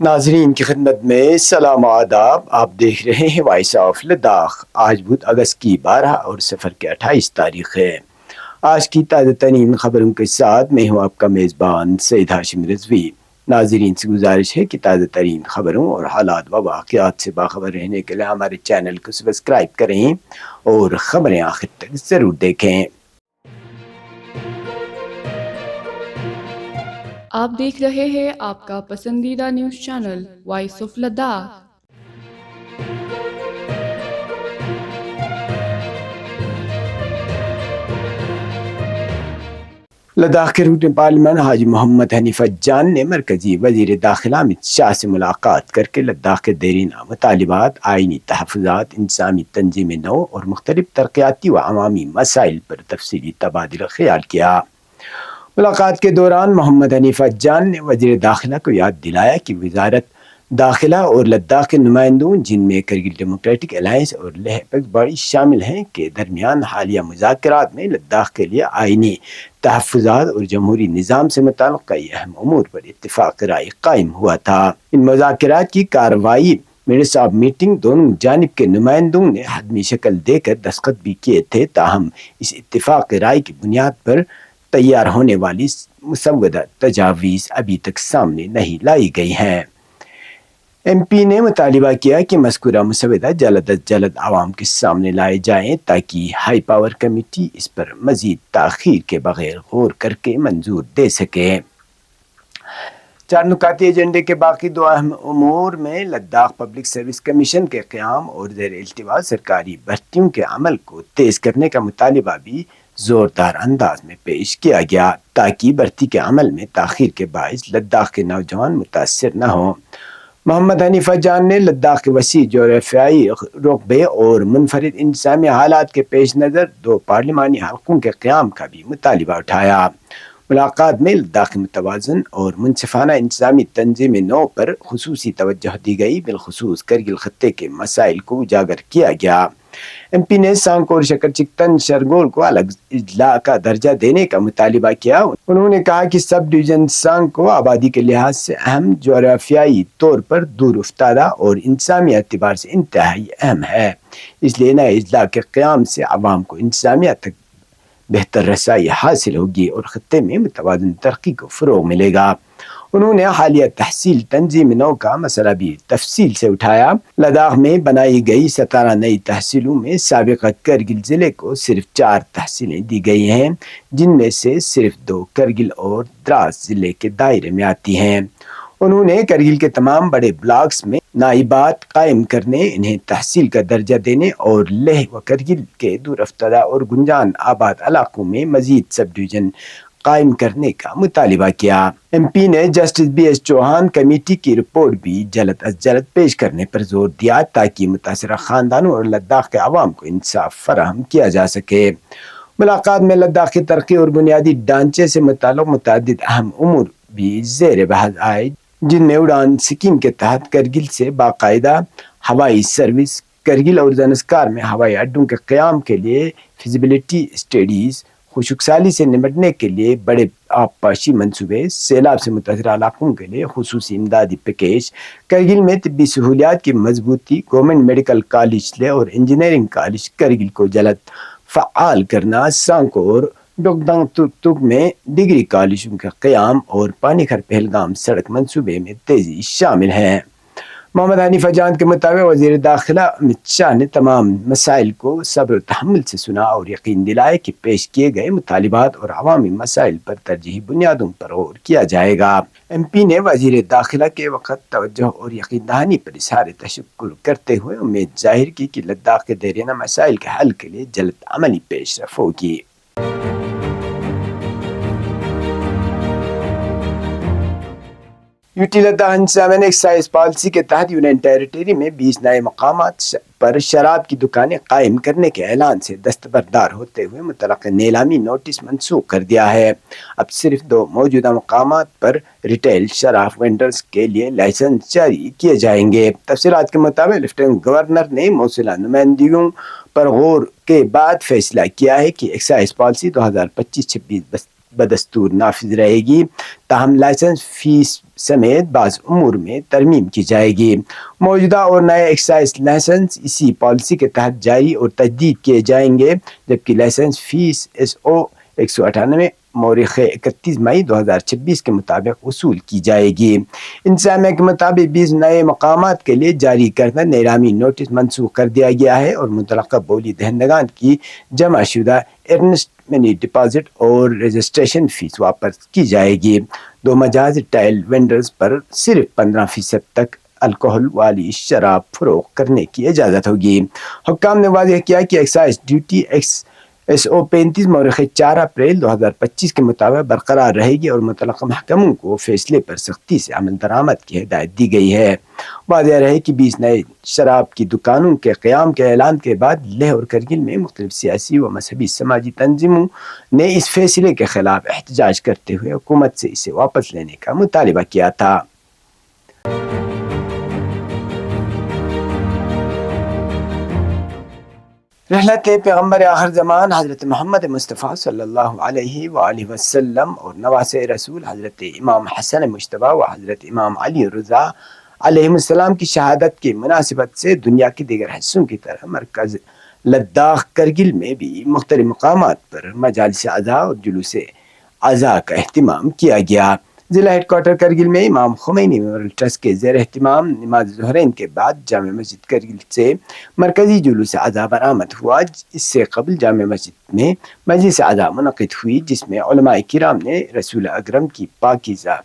ناظرین کی خدمت میں سلام آداب. آپ دیکھ رہے ہیں وائس آف لداخ. آج بدھ اگست کی 12 اور سفر کی 28 تاریخ ہے. آج کی تازہ ترین خبروں کے ساتھ میں ہوں آپ کا میزبان سید ہاشم رضوی. ناظرین سے گزارش ہے کہ تازہ ترین خبروں اور حالات و واقعات سے باخبر رہنے کے لیے ہمارے چینل کو سبسکرائب کریں اور خبریں آخر تک ضرور دیکھیں. آپ دیکھ رہے ہیں آپ کا پسندیدہ news channel voice of Ladakh. Ladakh کے رکن پارلیمان حاجی محمد حنیف جان نے مرکزی وزیر داخلہ امت شاہ سے ملاقات کر کے لداخ کے دیرینہ مطالبات، آئینی تحفظات، انتظامی تنظیم نو اور مختلف ترقیاتی و عوامی مسائل پر تفصیلی تبادلہ خیال کیا. ملاقات کے دوران محمد حنیف جان نے وزیر داخلہ کو یاد دلایا کہ وزارت داخلہ اور لداخ کے نمائندوں، جن میں کرگل ڈیموکریٹک الائنس اور لیہ پیکس باڈی شامل ہیں، کے درمیان حالیہ مذاکرات میں لداخ کے لیے آئینی تحفظات اور جمہوری نظام سے متعلق کئی اہم امور پر اتفاق رائے قائم ہوا تھا. ان مذاکرات کی کارروائی منٹس آف میٹنگ دونوں جانب کے نمائندوں نے حتمی شکل دے کر دستخط بھی کیے تھے، تاہم اس اتفاق رائے کی بنیاد پر تیار ہونے والی مسودہ تجاویز ابھی تک سامنے نہیں لائی گئی ہیں. ایم پی نے مطالبہ کیا کہ مذکورہ مسودہ جلد از جلد عوام کے سامنے لائے جائیں تاکہ ہائی پاور کمیٹی اس پر مزید تاخیر کے بغیر غور کر کے منظور دے سکے. 4 نکاتی ایجنڈے کے باقی 2 اہم امور میں لداخ پبلک سروس کمیشن کے قیام اور زیر التواء سرکاری بھرتیوں کے عمل کو تیز کرنے کا مطالبہ بھی زوردار انداز میں پیش کیا گیا تاکہ بھرتی کے عمل میں تاخیر کے باعث لداخ کے نوجوان متاثر نہ ہوں. محمد حنیف جان نے لداخ کے وسیع جغرافیائی رقبے اور منفرد انتظامی حالات کے پیش نظر 2 پارلیمانی حلقوں کے قیام کا بھی مطالبہ اٹھایا. ملاقات میں لداخ کے متوازن اور منصفانہ انتظامی تنظیم نو پر خصوصی توجہ دی گئی، بالخصوص کرگل خطے کے مسائل کو اجاگر کیا گیا. ایم پی نے سانکو اور شکر چکتن شرگول کو الگ اضلاع کا درجہ دینے کا مطالبہ کیا. انہوں نے کہا کہ سب ڈویژن سانکو آبادی کے لحاظ سے اہم، جغرافیائی طور پر دور افتادہ اور انتظامی اعتبار سے انتہائی اہم ہے، اس لیے نئے اضلاع کے قیام سے عوام کو انتظامیہ تک بہتر رسائی حاصل ہوگی اور خطے میں متوازن ترقی کو فروغ ملے گا. انہوں نے حالیہ تحصیل تنظیم نو کا مسئلہ بھی تفصیل سے اٹھایا. لداخ میں بنائی گئی 17 نئی تحصیلوں میں سابقہ کرگل ضلع کو صرف 4 تحصیلیں دی گئی ہیں، جن میں سے صرف 2 کرگل اور دراس ضلع کے دائرے میں آتی ہیں. انہوں نے کرگل کے تمام بڑے بلاکس میں نائبات قائم کرنے، انہیں تحصیل کا درجہ دینے اور لیہ و کرگل کے دور افتادہ اور گنجان آباد علاقوں میں مزید سب ڈویژن قائم کرنے کا مطالبہ کیا. ایم پی نے justice B S Chauhan committee کی رپورٹ بھی جلد از جلد پیش کرنے پر زور دیا تاکہ متاثرہ خاندانوں اور لداخ کے عوام کو انصاف فراہم کیا جا سکے. ملاقات میں لداخ کی ترقی اور بنیادی ڈھانچے سے متعلق متعدد اہم امور بھی زیر بحث آئے، جن میں اڑان اسکیم کے تحت کرگل سے باقاعدہ ہوائی سروس، کرگل اور زنسکار میں ہوائی اڈوں کے قیام کے لیے فیزیبلٹی اسٹڈیز، خشک سالی سے نمٹنے کے لیے بڑے آبپاشی منصوبے، سیلاب سے متاثرہ علاقوں کے لیے خصوصی امدادی پیکیج، کرگل میں طبی سہولیات کی مضبوطی، گورنمنٹ میڈیکل کالج لیہ اور انجینئرنگ کالج کرگل کو جلد فعال کرنا، سانکو اور ڈوکدنگ توک میں ڈگری کالجوں کا قیام اور پانی کھر پہلگام سڑک منصوبے میں تیزی شامل ہیں. محمد حنیف جان کے مطابق وزیر داخلہ امت شاہ نے تمام مسائل کو صبر و تحمل سے سنا اور یقین دلایا کہ پیش کیے گئے مطالبات اور عوامی مسائل پر ترجیحی بنیادوں پر غور کیا جائے گا. ایم پی نے وزیر داخلہ کے وقت توجہ اور یقین دہانی پر اظہار تشکر کرتے ہوئے امید ظاہر کی کہ لداخ کے دیرینہ مسائل کے حل کے لیے جلد عملی پیش رفت ہوگی. یوٹی لداخ انتظامیہ نے ایکسائز پالیسی کے تحت یونین ٹیریٹری میں 20 نئے مقامات پر شراب کی دکانیں قائم کرنے کے اعلان سے دستبردار ہوتے ہوئے متعلقہ نیلامی نوٹس منسوخ کر دیا ہے. اب صرف 2 موجودہ مقامات پر ریٹیل شراب وینڈرز کے لیے لائسنس جاری کیے جائیں گے. تفصیلات کے مطابق لیفٹیننٹ گورنر نے موصولہ نمائندگیوں پر غور کے بعد فیصلہ کیا ہے کہ ایکسائز پالیسی 2025-26 بدستور نافذ رہے گی، تاہم لائسنس فیس سمیت بعض امور میں ترمیم کی جائے گی۔ موجودہ اور نئے ایکسائز لائسنس اسی پالیسی کے تحت جاری اور تجدید کیے جائیں گے، جبکہ لائسنس فیس SO 198 مورخ 31 مئی 2026 کے مطابق وصول کی جائے گی۔ انتظامیہ کے مطابق 20 نئے مقامات کے لیے جاری کردہ نیلامی نوٹس منسوخ کر دیا گیا ہے اور متعلقہ بولی دہندگان کی جمع شدہ ارنسٹ منی ڈپازٹ اور رجسٹریشن فیس واپس کی جائے گی۔ 2 مجاز ٹائل وینڈرز پر صرف 15% تک الکحل والی شراب فروخت کرنے کی اجازت ہوگی۔ حکام نے واضح کیا کہ ایکسائز ڈیوٹی SO 35 مورخ 4 اپریل 2025 کے مطابق برقرار رہے گی اور متعلقہ محکموں کو فیصلے پر سختی سے عمل درآمد کی ہدایت دی گئی ہے۔ واضح رہے کہ 20 نئے شراب کی دکانوں کے قیام کے اعلان کے بعد لیہ اور کرگل میں مختلف سیاسی و مذہبی سماجی تنظیموں نے اس فیصلے کے خلاف احتجاج کرتے ہوئے حکومت سے اسے واپس لینے کا مطالبہ کیا تھا۔ رحلت پیغمبر آخر زمان حضرت محمد مصطفیٰ صلی اللہ علیہ وآلہ وسلم اور نواسۂ رسول حضرت امام حسن مجتبیٰ و حضرت امام علی رضا علیہ السلام کی شہادت کی مناسبت سے دنیا کے دیگر حصوں کی طرح مرکز لداخ کرگل میں بھی مختلف مقامات پر مجالس عزا اور جلوس عزا کا اہتمام کیا گیا۔ ضلع ہیڈ کوارٹر کرگل میں امام خمینی میموریل ٹرسٹ کے زیر اہتمام نماز ظہرین کے بعد جامع مسجد کرگل سے مرکزی جلوس عزا برآمد ہوا۔ اس سے قبل جامع مسجد میں مجلس عزا منعقد ہوئی، جس میں علماء کرام نے رسول اکرم کی پاکیزہ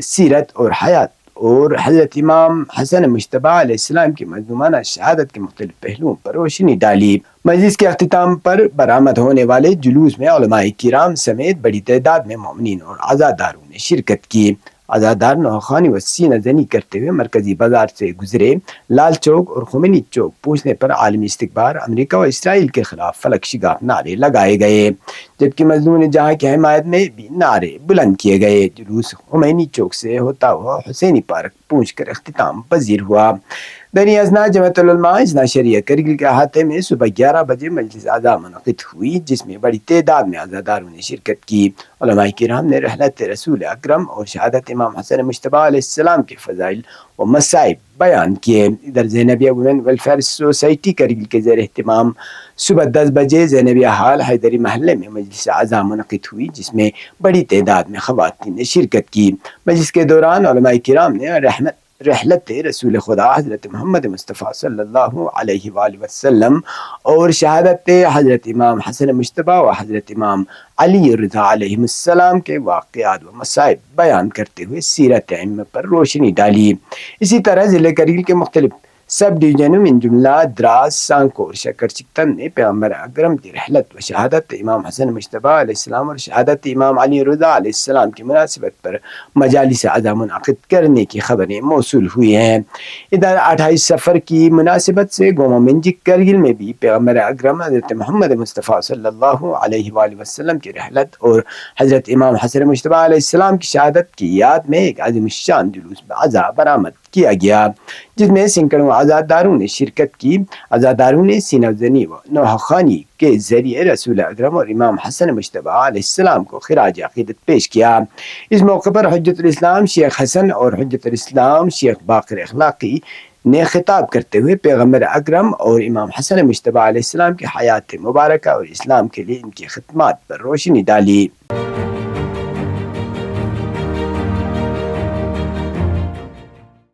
سیرت اور حیات اور حضرت امام حسن مجتبیٰ علیہ السلام کی مظلومانہ شہادت کے مختلف پہلوؤں پر روشنی ڈالی۔ مجلس کے اختتام پر برآمد ہونے والے جلوس میں علماء کرام سمیت بڑی تعداد میں مومنین اور عزاداروں نے شرکت کی۔ عزادار نوخوانی و سینہ زنی کرتے ہوئے مرکزی بازار سے گزرے۔ لال چوک اور خمینی چوک پہنچنے پر عالمی استکبار، امریکہ و اسرائیل کے خلاف فلک شگاف نعرے لگائے گئے، جبکہ مظلوم جہاں کی حمایت میں بھی نعرے بلند کیے گئے۔ جلوس خمینی چوک سے ہوتا ہوا حسینی پارک پہنچ کر اختتام پذیر ہوا۔ دینی ازنا جمعیت العلماء ازنا شریعہ کرگل کے احاطے میں صبح 11 بجے مجلس عزا منعقد ہوئی، جس میں بڑی تعداد میں عزاداروں نے شرکت کی۔ علماء کرام نے رحلت رسول اکرم اور شہادت امام حسن مجتبیٰ علیہ السلام کے فضائل و مصائب بیان کیے۔ ادھر زینبیہ ویمن ویلفیئر سوسائٹی کرگل کے زیر اہتمام صبح 10 بجے زینبیہ ہال حیدری محلے میں مجلس عزا منعقد ہوئی، جس میں بڑی تعداد میں خواتین نے شرکت کی۔ مجلس کے دوران علماء کرام نے رحلت رسول خدا حضرت محمد مصطفیٰ صلی اللہ علیہ وآلہ وسلم اور شہادت حضرت امام حسن مجتبیٰ و حضرت امام علی رضا علیہ السلام کے واقعات و مصائب بیان کرتے ہوئے سیرت ائمہ پر روشنی ڈالی۔ اسی طرح ضلع کرگل کے مختلف سب ڈویژنوں من جملہ دراس، سانکو اور شکر چکتن نے پیغمبر اکرم کی رحلت و شہادت امام حسن مجتبیٰ علیہ السلام اور شہادت امام علی رضا علیہ السلام کی مناسبت پر مجالس عزا منعقد کرنے کی خبریں موصول ہوئی ہیں۔ ادھر 28 سفر کی مناسبت سے گوما منجک کرگل میں بھی پیغمبر اکرم حضرت محمد مصطفیٰ صلی اللہ علیہ وآلہ وسلم کی رحلت اور حضرت امام حسن مجتبیٰ علیہ السلام کی شہادت کی یاد میں ایک عظیم الشان جلوس عزا برآمد کیا گیا، جس میں سینکڑوں عزاداروں نے شرکت کی۔ عزاداروں نے سینہ زنی و نوحہ خوانی کے ذریعے رسول اکرم اور امام حسن مجتبیٰ علیہ السلام کو خراج عقیدت پیش کیا۔ اس موقع پر حجت الاسلام شیخ حسن اور حجت الاسلام شیخ باقر اخلاقی نے خطاب کرتے ہوئے پیغمبر اکرم اور امام حسن مجتبیٰ علیہ السلام کی حیات مبارکہ اور اسلام کے لیے ان کی خدمات پر روشنی ڈالی۔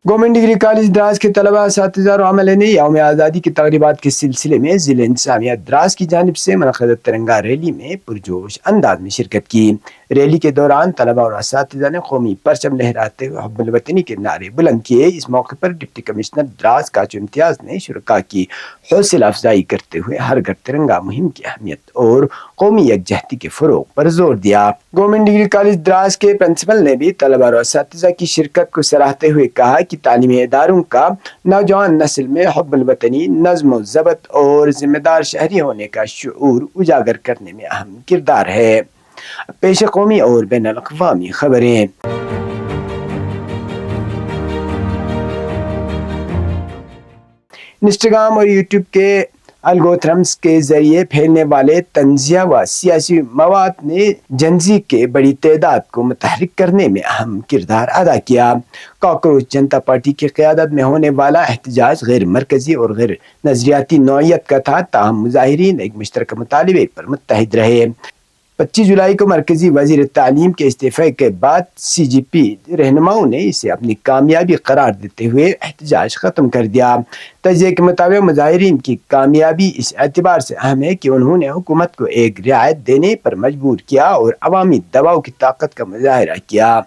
گورنمنٹ ڈگری کالج دراس کے طلباء، اساتذہ اور عملے نے یوم آزادی کی تقریبات کے سلسلے میں ضلع انتظامیہ دراس کی جانب سے منعقدہ ترنگا ریلی میں پرجوش انداز میں شرکت کی۔ ریلی کے دوران طلباء اور اساتذہ نے قومی پرچم لہراتے ہوئے حب الوطنی کے نعرے بلند کیے۔ اس موقع پر ڈپٹی کمشنر دراس کاچو امتیاز نے شرکاء کی حوصلہ افزائی کرتے ہوئے ہر گھر ترنگا مہم کی اہمیت اور قومی یکجہتی کے فروغ پر زور دیا۔ گورنمنٹ ڈگری کالج دراس کے پرنسپل نے بھی طلباء اور اساتذہ کی شرکت کو سراہتے ہوئے کہا کہ تعلیمی اداروں کا نوجوان نسل میں حب الوطنی، نظم و ضبط اور ذمہ دار شہری ہونے کا شعور اجاگر کرنے میں اہم کردار ہے۔ پیش قومی اور بین الاقوامی خبریں۔ انسٹاگرام اور یوٹیوب کے الگورتھمس کے ذریعے پھیلنے والے تنزیہ و سیاسی مواد نے جنزی کے بڑی تعداد کو متحرک کرنے میں اہم کردار ادا کیا۔ کاکروچ جنتا پارٹی کی قیادت میں ہونے والا احتجاج غیر مرکزی اور غیر نظریاتی نوعیت کا تھا، تاہم مظاہرین ایک مشترکہ مطالبے پر متحد رہے۔ 25 جولائی کو مرکزی وزیر تعلیم کے استعفے کے بعد سی جی پی رہنماؤں نے اسے اپنی کامیابی قرار دیتے ہوئے احتجاج ختم کر دیا۔ تجزیے کے مطابق مظاہرین کی کامیابی اس اعتبار سے اہم ہے کہ انہوں نے حکومت کو ایک رعایت دینے پر مجبور کیا اور عوامی دباؤ کی طاقت کا مظاہرہ کیا۔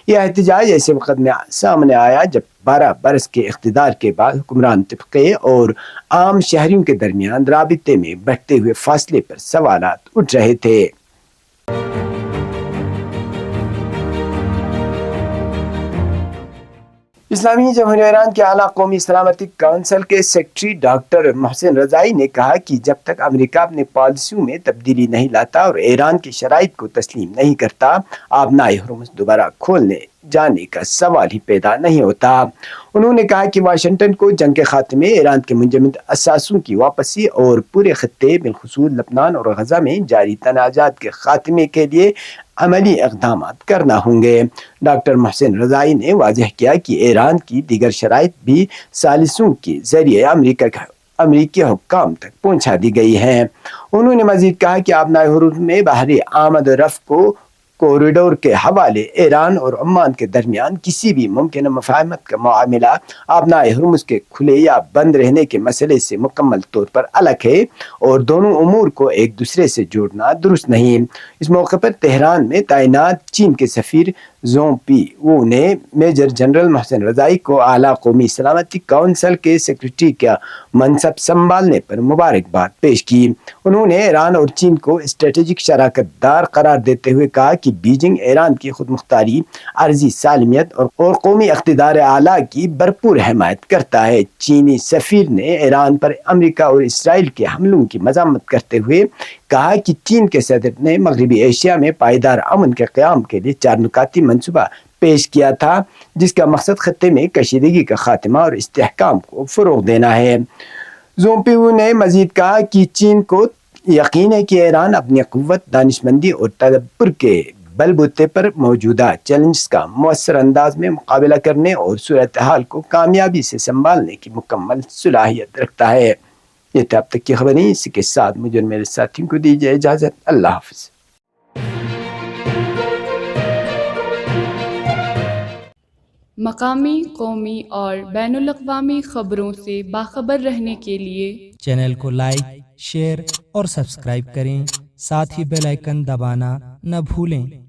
یہ احتجاج ایسے وقت میں سامنے آیا جب 12 برس کے اقتدار کے بعد حکمران طبقے اور عام شہریوں کے درمیان رابطے میں بڑھتے ہوئے فاصلے پر سوالات اٹھ رہے تھے۔ اسلامی جمہوریہ ایران کے اعلیٰ قومی سلامتی کونسل کے سیکرٹری ڈاکٹر محسن رضائی نے کہا کہ جب تک امریکہ اپنی پالیسیوں میں تبدیلی نہیں لاتا اور ایران کی شرائط کو تسلیم نہیں کرتا، آبنائے ہرمز دوبارہ کھولنے جانے کا سوال ہی پیدا نہیں ہوتا۔ انہوں نے کہا کہ واشنگٹن کو جنگ کے خاتمے، ایران کے منجمد اثاثوں کی واپسی اور پورے خطے بالخصوص لبنان اور غزہ میں جاری تنازعات کے خاتمے کے لیے عملی اقدامات کرنا ہوں گے۔ ڈاکٹر محسن رضائی نے واضح کیا کہ ایران کی دیگر شرائط بھی ثالثوں کے ذریعے امریکی حکام تک پہنچا دی گئی ہیں۔ انہوں نے مزید کہا کہ آبنائے ہرمز میں بحری آمد و رفت کو کوریڈور کے حوالے ایران اور عمان کے درمیان کسی بھی ممکنہ مفاہمت کا معاملہ آبنائے ہرمز کے کھلے یا بند رہنے کے مسئلے سے مکمل طور پر الگ ہے اور دونوں امور کو ایک دوسرے سے جوڑنا درست نہیں۔ اس موقع پر تہران میں تعینات چین کے سفیر زونگ پی وو نے میجر جنرل محسن رضائی کو اعلیٰ قومی سلامتی کونسل کے سیکرٹری کا منصب سنبھالنے پر مبارکباد پیش کی۔ انہوں نے ایران اور چین کو اسٹریٹجک شراکت دار قرار دیتے ہوئے کہا کہ بیجنگ ایران کی خود مختاری، عرضی سالمیت اور قومی اقتدار اعلیٰ کی بھرپور حمایت کرتا ہے۔ چینی سفیر نے ایران پر امریکہ اور اسرائیل کے حملوں کی مذمت کرتے ہوئے کہا کہ چین کے صدر نے مغربی ایشیا میں پائیدار امن کے قیام کے لیے 4 نکاتی منصوبہ پیش کیا تھا، جس کا مقصد خطے میں کشیدگی کا خاتمہ اور استحکام کو فروغ دینا ہے۔ زونگ پی وو نے مزید کہا کہ چین کو یقین ہے کہ ایران اپنی قوت، دانشمندی اور تدبر کے بل بوتے پر موجودہ چیلنجز کا مؤثر انداز میں مقابلہ کرنے اور صورتحال کو کامیابی سے سنبھالنے کی مکمل صلاحیت رکھتا ہے۔ یہ تھا اب تک کی خبریں، اسی کے ساتھ مجھے اور میرے ساتھیوں کو دیجیے اجازت۔ اللہ حافظ۔ مقامی، قومی اور بین الاقوامی خبروں سے باخبر رہنے کے لیے چینل کو لائک، شیئر اور سبسکرائب کریں، ساتھ ہی بیل آئیکن دبانا نہ بھولیں۔